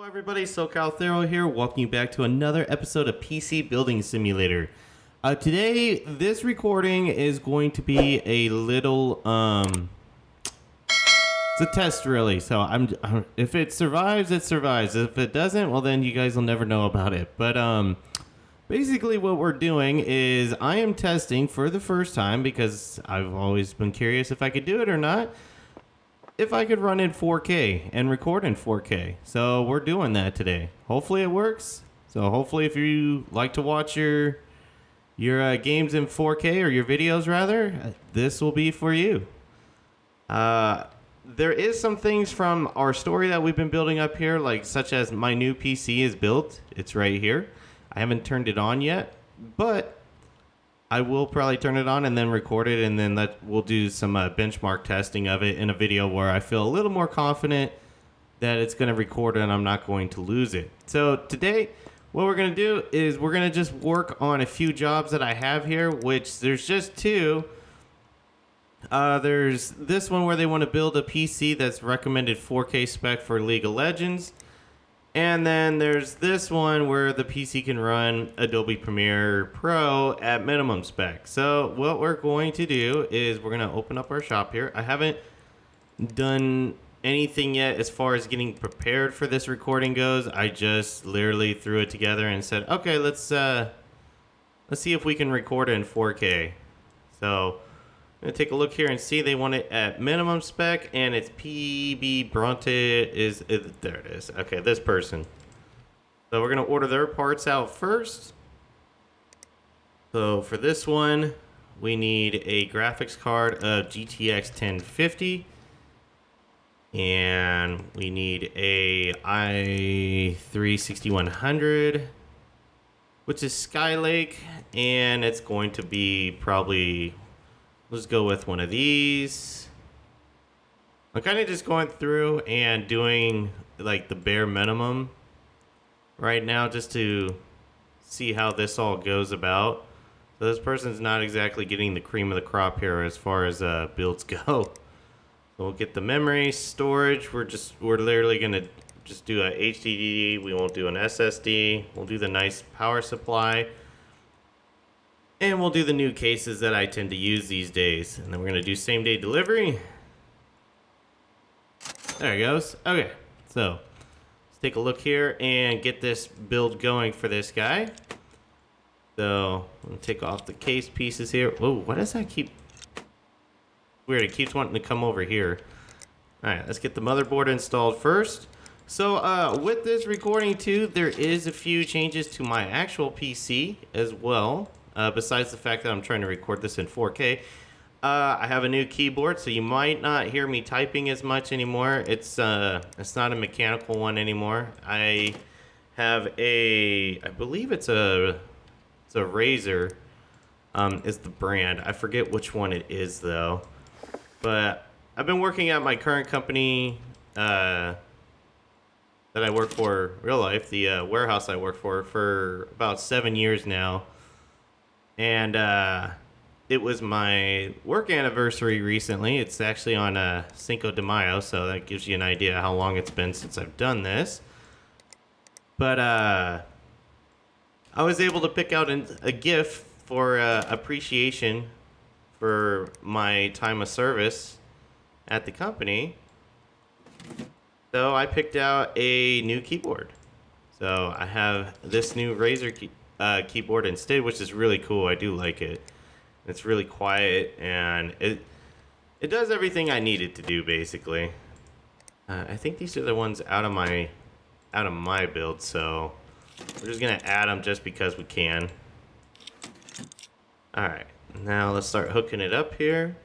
Hello everybody, SoCal Thero here, welcoming you back to another episode of PC Building Simulator. Today, this recording is going to be a little, it's a test really, so if it survives, it survives. If it doesn't, well then you guys will never know about it. But, basically what we're doing is I am testing for the first time, because I've always been curious if I could do it or not, if I could run in 4K and record in 4K. So we're doing that today. Hopefully it works. So hopefully if you like to watch your games in 4K, or your videos rather, this will be for you. There is some things from our story that we've been building up here, like such as my new PC is built. It's right here. I haven't turned it on yet, but I will probably turn it on and then record it, and then we'll do some benchmark testing of it in a video where I feel a little more confident that it's going to record and I'm not going to lose it. So today, what we're going to do is we're going to just work on a few jobs that I have here, which there's just two. There's this one where they want to build a PC that's recommended 4K spec for League of Legends. And then there's this one where the PC can run Adobe Premiere Pro at minimum spec. So what we're going to do is we're going to open up our shop here. I haven't done anything yet as far as getting prepared for this recording goes. I just literally threw it together and said, okay, let's see if we can record it in 4K. So I'm going to take a look here and see they want it at minimum spec, and it's PB Bronte there it is. Okay, this person. So we're going to order their parts out first. So for this one, we need a graphics card of GTX 1050. And we need a i3-6100, which is Skylake, and it's going to be probably... Let's go with one of these. I'm kind of just going through and doing like the bare minimum right now just to see how this all goes about. So this person's not exactly getting the cream of the crop here as far as builds go. So we'll get the memory storage. We're literally gonna just do a HDD. We won't do an SSD. We'll do the nice power supply. And we'll do the new cases that I tend to use these days. And then we're going to do same day delivery. There it goes. Okay, so let's take a look here and get this build going for this guy. So I'm going to take off the case pieces here. Whoa, what does that keep? Weird, it keeps wanting to come over here. All right, let's get the motherboard installed first. So with this recording too, there is a few changes to my actual PC as well. Besides the fact that I'm trying to record this in 4K, I have a new keyboard, so you might not hear me typing as much anymore. It's not a mechanical one anymore. I have I believe it's a Razer, is the brand. I forget which one it is though. But I've been working at my current company that I work for, real life, the warehouse I work for about 7 years now. And it was my work anniversary recently. It's actually on Cinco de Mayo, so that gives you an idea how long it's been since I've done this. But I was able to pick out a gift for appreciation for my time of service at the company. So I picked out a new keyboard. So I have this new Razer keyboard instead, which is really cool. I do like it. It's really quiet, and it does everything I need it to do, basically. I think these are the ones out of my build, so we're just gonna add them just because we can. All right, now let's start hooking it up here.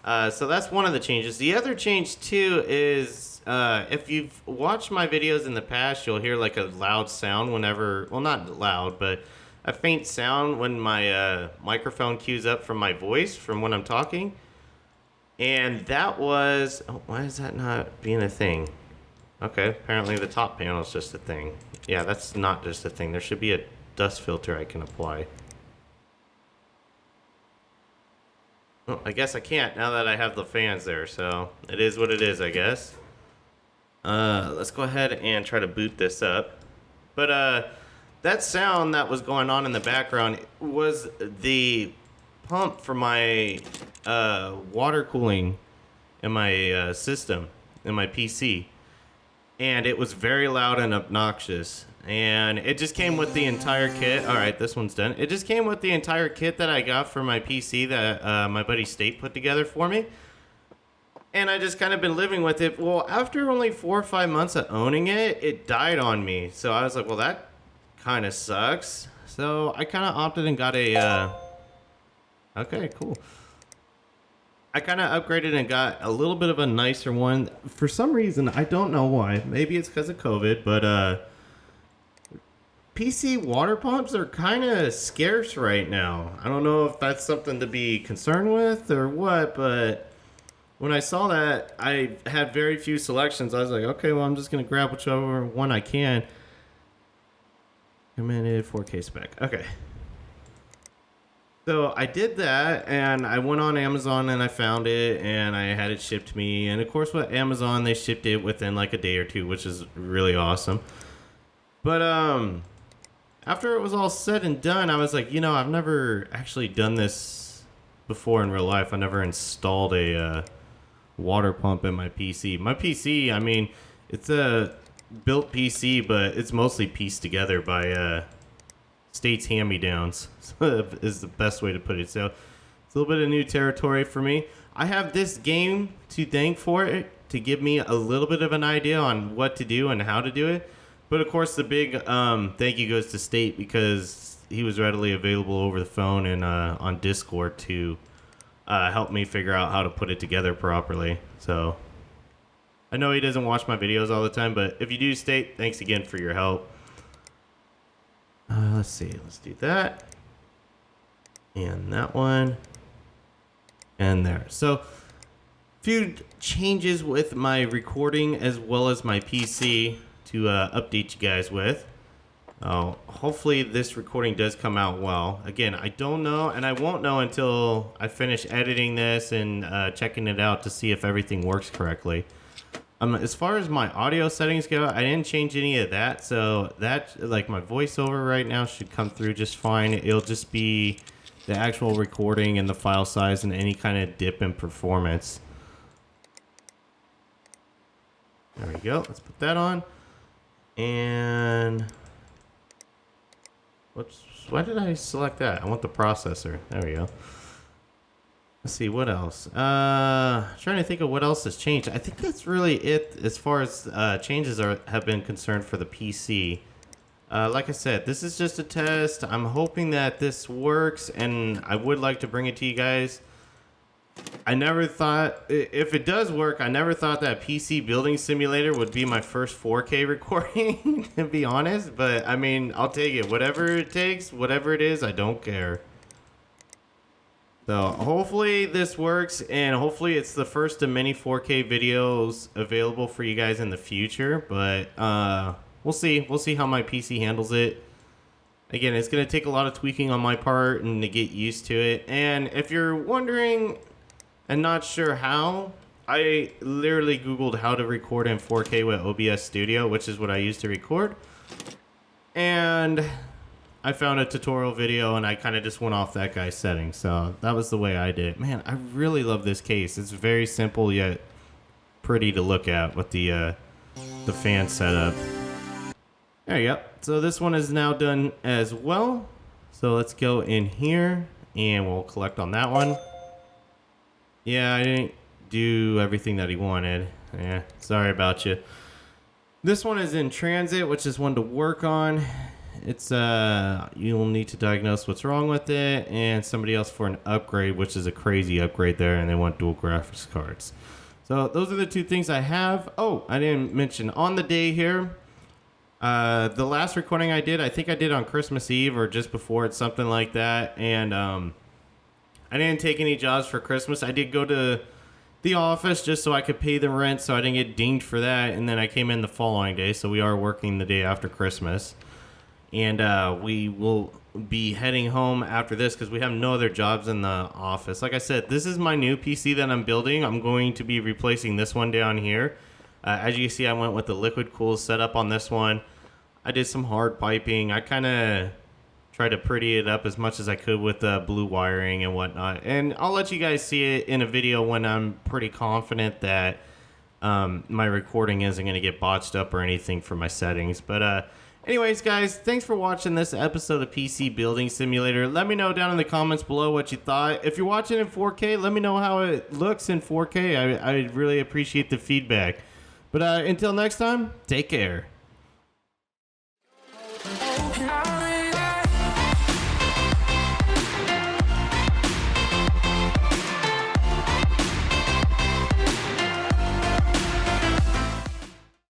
So that's one of the changes. The other change too is if you've watched my videos in the past, you'll hear like a loud sound whenever, well, not loud, but a faint sound when my microphone cues up from my voice from when I'm talking. And that was, oh, why is that not being a thing? Okay, apparently the top panel is just a thing. Yeah, that's not just a thing. There should be a dust filter I can apply. Well, I guess I can't now that I have the fans there, so it is what it is, I guess. Let's go ahead and try to boot this up. But that sound that was going on in the background was the pump for my water cooling in my system, in my PC. And it was very loud and obnoxious. And it just came with the entire kit. All right, this one's done. It just came with the entire kit that I got for my PC that my buddy State put together for me. And I just kind of been living with it. Well, after only 4 or 5 months of owning it, it died on me. So I was like, well, that kind of sucks. So I kind of opted and got a... Okay, cool. I kind of upgraded and got a little bit of a nicer one. For some reason, I don't know why. Maybe it's because of COVID, but PC water pumps are kind of scarce right now. I don't know if that's something to be concerned with or what, but when I saw that, I had very few selections. I was like, okay, well, I'm just going to grab whichever one I can. Recommended 4K spec. Okay. So I did that, and I went on Amazon, and I found it, and I had it shipped to me. And, of course, with Amazon, they shipped it within, like, a day or two, which is really awesome. But after it was all said and done, I was like, you know, I've never actually done this before in real life. I never installed a water pump in my PC. My PC, I mean, it's a built PC, but it's mostly pieced together by State's hand-me-downs, is the best way to put it. So it's a little bit of new territory for me. I have this game to thank for it, to give me a little bit of an idea on what to do and how to do it. But of course, the big thank you goes to State, because he was readily available over the phone and on Discord to help me figure out how to put it together properly. So I know he doesn't watch my videos all the time, but if you do, State, thanks again for your help. Let's see. Let's do that. And that one. And there. So, few changes with my recording as well as my PC to update you guys with. Hopefully this recording does come out well. Again, I don't know, and I won't know until I finish editing this and checking it out to see if everything works correctly. As far as my audio settings go, I didn't change any of that, so that, like, my voiceover right now should come through just fine. It'll just be the actual recording and the file size and any kind of dip in performance. There we go. Let's put that on. And whoops, why did I select that? I want the processor. There we go. Let's see, what else? Trying to think of what else has changed. I think that's really it as far as changes have been concerned for the PC. Like I said, this is just a test. I'm hoping that this works, and I would like to bring it to you guys. I never thought, if it does work, I never thought that PC Building Simulator would be my first 4K recording, to be honest. But, I mean, I'll take it. Whatever it takes, whatever it is, I don't care. So, hopefully this works, and hopefully it's the first of many 4K videos available for you guys in the future. But, we'll see. We'll see how my PC handles it. Again, it's going to take a lot of tweaking on my part and to get used to it. And if you're wondering and not sure how, I literally Googled how to record in 4K with OBS Studio, which is what I use to record. And I found a tutorial video, and I kind of just went off that guy's settings. So that was the way I did it. Man, I really love this case. It's very simple yet pretty to look at with the fan setup. There you go. So this one is now done as well. So let's go in here, and we'll collect on that one. Yeah, I didn't do everything that he wanted. Yeah, sorry about you. This one is in transit, which is one to work on. It's you'll need to diagnose what's wrong with it, and somebody else for an upgrade, which is a crazy upgrade there, and they want dual graphics cards. So those are the two things I have. Oh, I didn't mention on the day here. The last recording I did, I think I did on Christmas Eve or just before it, something like that. And I didn't take any jobs for Christmas. I did go to the office just so I could pay the rent, so I didn't get dinged for that. And then I came in the following day, so we are working the day after Christmas. And we will be heading home after this because we have no other jobs in the office. Like I said, this is my new PC that I'm building. I'm going to be replacing this one down here. As you can see, I went with the liquid cool setup on this one. I did some hard piping. I kind of tried to pretty it up as much as I could with blue wiring and whatnot. And I'll let you guys see it in a video when I'm pretty confident that my recording isn't going to get botched up or anything for my settings. But anyways, guys, thanks for watching this episode of PC Building Simulator. Let me know down in the comments below what you thought. If you're watching in 4K, let me know how it looks in 4K. I really appreciate the feedback. But until next time, take care. Oh,